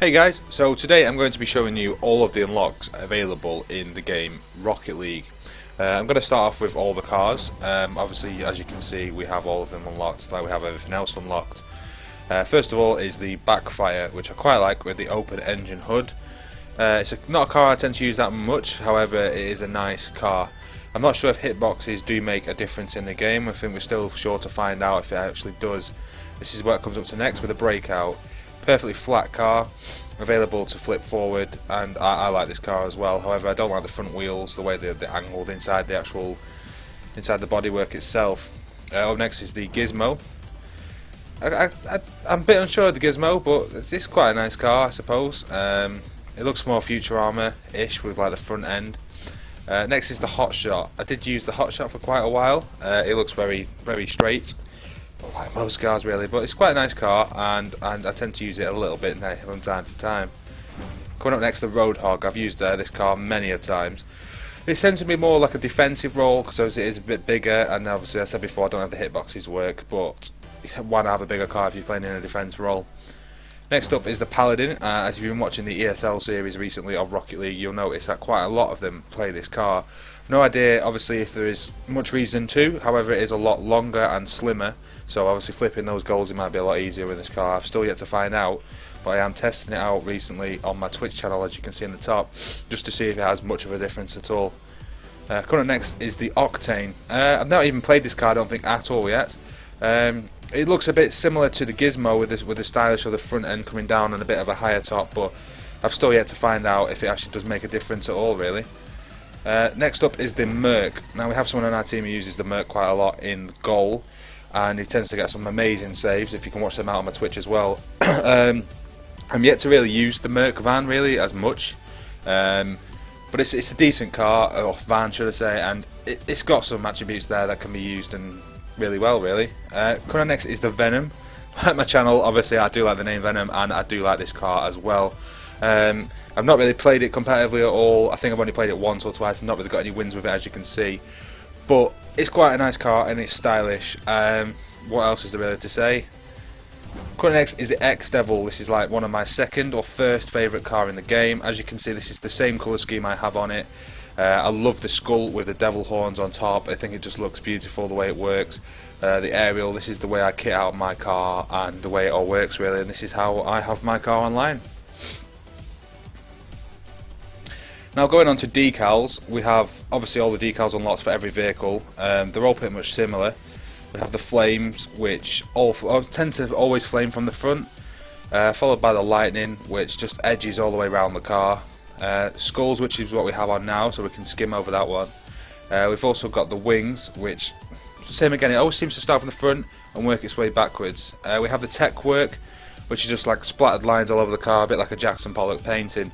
Hey guys, so today I'm going to be showing you all of the unlocks available in the game Rocket League. I'm going to start off with all the cars. Obviously, as you can see, we have all of them unlocked, like we have everything else unlocked. First of all is the Backfire, which I quite like with the open engine hood. It's not a car I tend to use that much, however it is a nice car. I'm not sure if hitboxes do make a difference in the game. I think we're still sure to find out if it actually does. This is what comes up to next with a Breakout. Perfectly flat car, available to flip forward, and I like this car as well. However, I don't like the front wheels, the way they're angled inside the bodywork itself. Up next is the Gizmo. I'm a bit unsure of the Gizmo, but it's quite a nice car, I suppose. It looks more Futurama-ish with like the front end. Next is the Hotshot. I did use the Hotshot for quite a while. It looks very straight, like most cars really, but it's quite a nice car, and I tend to use it a little bit now from time to time. Coming up next, the Roadhog. I've used this car many a times. It tends to be more like a defensive role because it is a bit bigger, and obviously I said before I don't have the hitboxes work, but why not have a bigger car if you're playing in a defense role? Next up is the Paladin. As you've been watching the ESL series recently of Rocket League, you'll notice that quite a lot of them play this car. No idea obviously if there is much reason to, however it is a lot longer and slimmer, so obviously flipping those goals it might be a lot easier with this car. I've still yet to find out, but I am testing it out recently on my Twitch channel, as you can see in the top, just to see if it has much of a difference at all. Coming up next is the Octane. I've not even played this car I don't think at all yet. It looks a bit similar to the Gizmo with the stylish of the front end coming down and a bit of a higher top, but I've still yet to find out if it actually does make a difference at all really. Next up is the Merc. Now we have someone on our team who uses the Merc quite a lot in goal, and he tends to get some amazing saves. If you can watch them out on my Twitch as well. I'm yet to really use the Merc van really as much, but it's a decent car, or van should I say, and it's got some attributes there that can be used and really well really. Coming on next is the Venom. Like my channel, obviously I do like the name Venom, and I do like this car as well. I've not really played it competitively at all. I think I've only played it once or twice and not really got any wins with it, as you can see, but it's quite a nice car and it's stylish. What else is there really to say? Coming next is the X-Devil. This is like one of my second or first favourite car in the game. As you can see, this is the same colour scheme I have on it. I love the skull with the devil horns on top. I think it just looks beautiful the way it works. The aerial, this is the way I kit out my car and the way it all works really, and this is how I have my car online. Now going on to decals, we have obviously all the decals unlocked for every vehicle. They're all pretty much similar. We have the flames, which tend to always flame from the front, followed by the lightning, which just edges all the way around the car. Skulls, which is what we have on now, so we can skim over that one. We've also got the wings, which same again, it always seems to start from the front and work its way backwards. We have the tech work, which is just like splattered lines all over the car, a bit like a Jackson Pollock painting.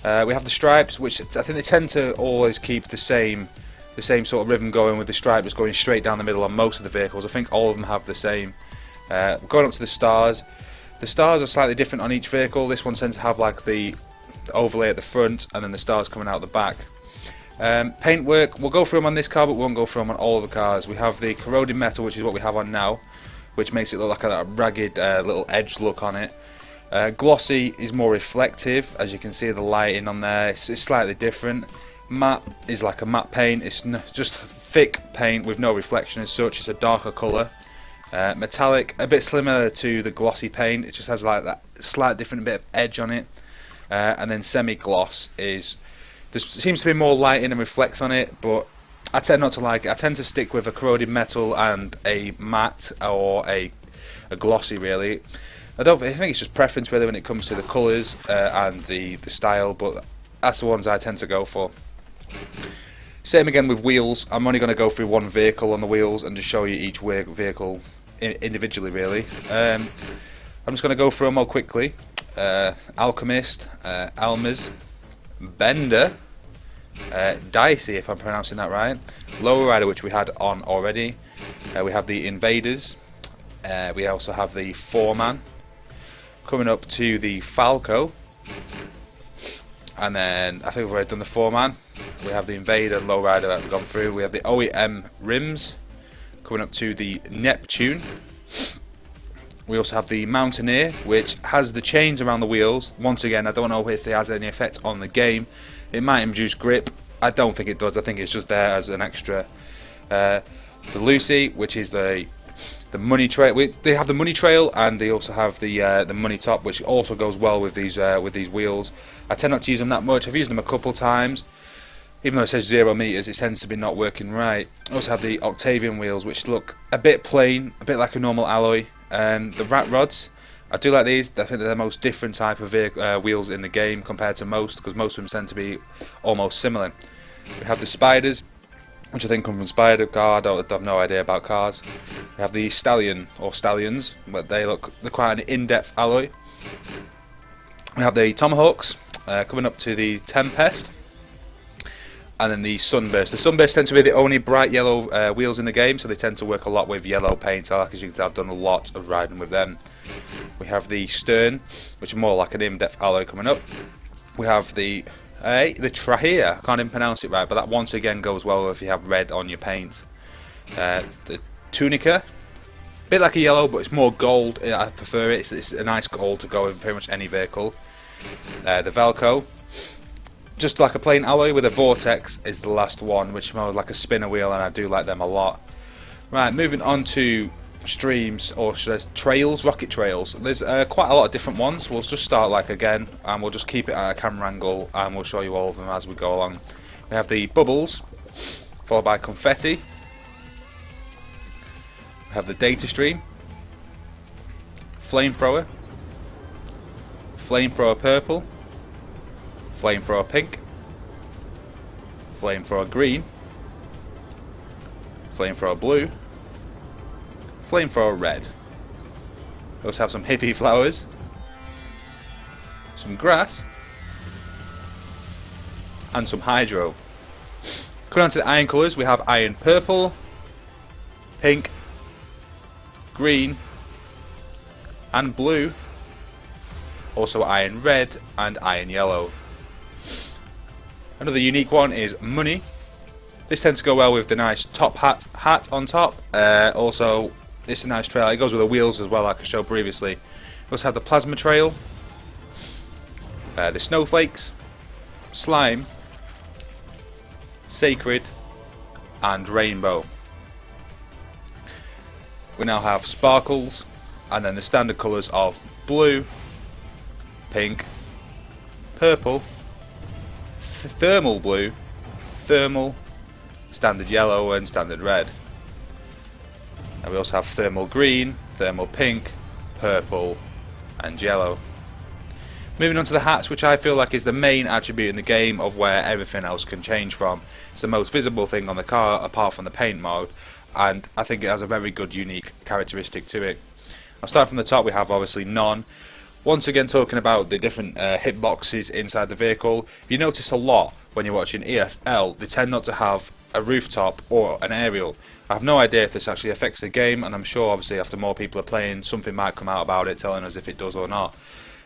We have the stripes, which I think they tend to always keep the same sort of rhythm going, with the stripes going straight down the middle on most of the vehicles. I think all of them have the same. Going up to the stars. The stars are slightly different on each vehicle. This one tends to have like the overlay at the front and then the stars coming out the back. Paintwork, we'll go through them on this car, but we won't go through them on all of the cars. We have the corroded metal, which is what we have on now, which makes it look like a ragged little edge look on it. Glossy is more reflective, as you can see the lighting on there, it's slightly different. Matte is like a matte paint, it's just thick paint with no reflection as such, it's a darker colour. Metallic, a bit similar to the glossy paint, it just has like that slight different bit of edge on it. And then semi-gloss there seems to be more lighting and reflects on it, but I tend not to like it. I tend to stick with a corroded metal and a matte or a glossy really. I think it's just preference really when it comes to the colours and the style, but that's the ones I tend to go for. Same again with wheels. I'm only going to go through one vehicle on the wheels and just show you each vehicle individually really. I'm just going to go through them all quickly. Alchemist, Almas, Bender, Dicey if I'm pronouncing that right, Lowrider, which we had on already. We have the Invaders. We also have the Foreman. Coming up to the Falco, and then I think we've already done the Foreman. We have the Invader, Lowrider that we've gone through. We have the OEM rims. Coming up to the Neptune. We also have the Mountaineer, which has the chains around the wheels. Once again, I don't know if it has any effect on the game. It might induce grip. I don't think it does. I think it's just there as an extra. The Lucy, which is the money trail. They have the money trail, and they also have the money top, which also goes well with these wheels. I tend not to use them that much. I've used them a couple times. Even though it says 0 meters, it tends to be not working right. I also have the Octavian wheels, which look a bit plain, a bit like a normal alloy. The rat rods, I do like these. I think they're the most different type of wheels in the game compared to most, because most of them tend to be almost similar. We have the spiders, which I think come from Spider Car. I have no idea about cars. We have the Stallion or Stallions, but they're quite an in-depth alloy. We have the Tomahawks coming up to the Tempest. And then the Sunburst. The Sunburst tend to be the only bright yellow wheels in the game, so they tend to work a lot with yellow paint. As you can tell, I've done a lot of riding with them. We have the Stern, which is more like an in-depth alloy coming up. We have the Trahea. I can't even pronounce it right, but that once again goes well if you have red on your paint. The Tunica, a bit like a yellow, but it's more gold. I prefer it. It's a nice gold to go with pretty much any vehicle. The Velcro. Just like a plain alloy with a vortex is the last one, which is more like a spinner wheel, and I do like them a lot. Right, moving on to streams, or should I say trails, rocket trails. There's quite a lot of different ones. We'll just start again, and we'll just keep it at a camera angle, and we'll show you all of them as we go along. We have the bubbles, followed by confetti. We have the data stream, flamethrower, flamethrower purple, flamethrower pink, flamethrower green, flamethrower blue, flamethrower red. We also have some hippie flowers, some grass, and some hydro. Coming on to the iron colours, we have iron purple, pink, green, and blue. Also iron red and iron yellow. Another unique one is money. This tends to go well with the nice top hat on top. Also, it's a nice trail. It goes with the wheels as well, like I showed previously. We also have the plasma trail, the snowflakes, slime, sacred, and rainbow. We now have sparkles, and then the standard colours of blue, pink, purple, thermal blue, thermal, standard yellow, and standard red. And we also have thermal green, thermal pink, purple, and yellow. Moving on to the hats, which I feel like is the main attribute in the game of where everything else can change from. It's the most visible thing on the car apart from the paint mode, and I think it has a very good unique characteristic to it. I'll start from the top. We have obviously none. Once again, talking about the different hitboxes inside the vehicle, you notice a lot when you're watching ESL, they tend not to have a rooftop or an aerial. I have no idea if this actually affects the game, and I'm sure obviously after more people are playing, something might come out about it telling us if it does or not.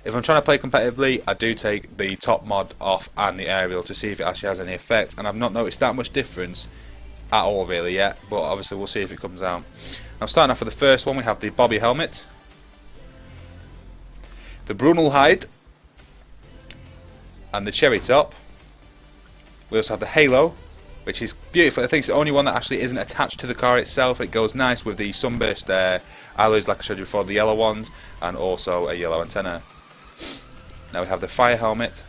If I'm trying to play competitively, I do take the top mod off and the aerial to see if it actually has any effect, and I've not noticed that much difference at all really yet, but obviously we'll see if it comes out. Now, starting off with the first one, we have the Bobby helmet, the Brunel hide, and the cherry top. We also have the halo, which is beautiful. I think it's the only one that actually isn't attached to the car itself. It goes nice with the sunburst alloys like I showed you before, the yellow ones, and also a yellow antenna. Now we have the fire helmet,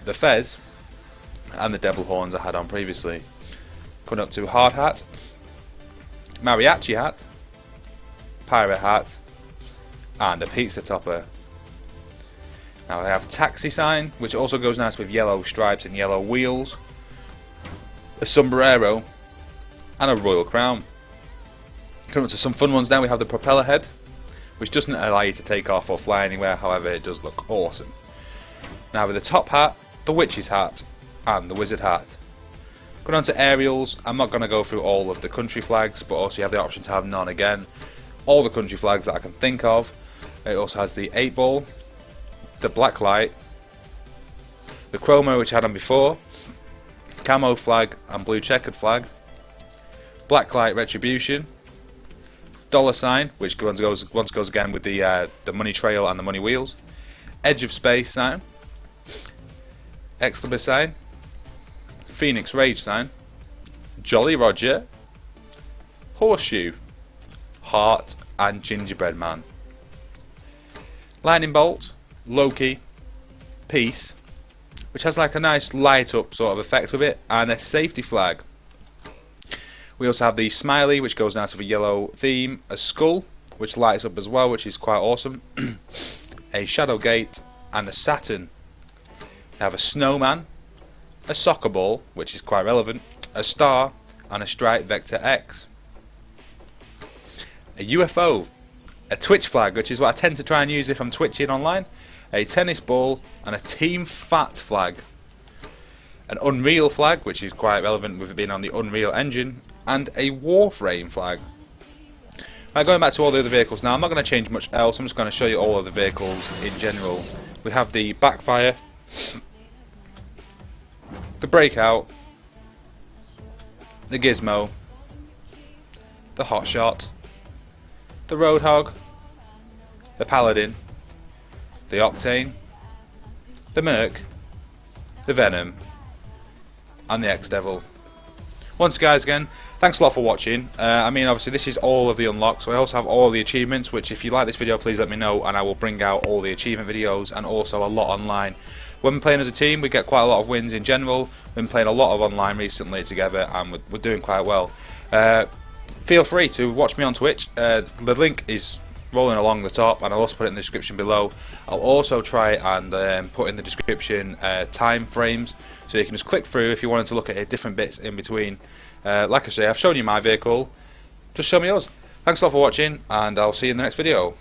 the fez, and the devil horns I had on previously. Coming up to hard hat, mariachi hat, pirate hat, and a pizza topper. Now I have taxi sign, which also goes nice with yellow stripes and yellow wheels, a sombrero, and a royal crown. Coming up to some fun ones now, we have the propeller head, which doesn't allow you to take off or fly anywhere, however it does look awesome. Now with the top hat, the witch's hat, and the wizard hat. Going on to aerials, I'm not going to go through all of the country flags, but also you have the option to have none again. All the country flags that I can think of. It also has the 8 ball, the black light, the chroma which I had on before, camo flag and blue checkered flag, black light retribution, Dollar sign, which goes again with the money trail and the money wheels. Edge of space sign. Excalibur sign. Phoenix Rage sign. Jolly Roger. Horseshoe. Heart and Gingerbread Man. Lightning Bolt. Loki. Peace, which has like a nice light up sort of effect with it, and a safety flag. We also have the smiley, which goes nice with a yellow theme, a skull, which lights up as well, which is quite awesome, a shadow gate, and a Saturn. We have a snowman, a soccer ball, which is quite relevant, a star, and a Strike Vector X. A UFO, a Twitch flag, which is what I tend to try and use if I'm twitching online, a tennis ball, and a Team Fat flag. An Unreal flag, which is quite relevant with it being on the Unreal Engine, and a Warframe flag. Right, going back to all the other vehicles now, I'm not going to change much else, I'm just going to show you all of the vehicles in general. We have the Backfire, the Breakout, the Gizmo, the Hotshot, the Roadhog, the Paladin, the Octane, the Merc, the Venom, and the X-Devil. Once guys, again, thanks a lot for watching. I mean, obviously this is all of the unlocks, so I also have all the achievements, which if you like this video, please let me know, and I will bring out all the achievement videos, and also a lot online. When we're playing as a team, we get quite a lot of wins in general. We've been playing a lot of online recently together, and we're doing quite well. Feel free to watch me on Twitch. The link is rolling along the top, and I'll also put it in the description below. I'll also try and put in the description time frames, so you can just click through if you wanted to look at different bits in between. Like I say, I've shown you my vehicle, just show me yours. Thanks a lot for watching, and I'll see you in the next video.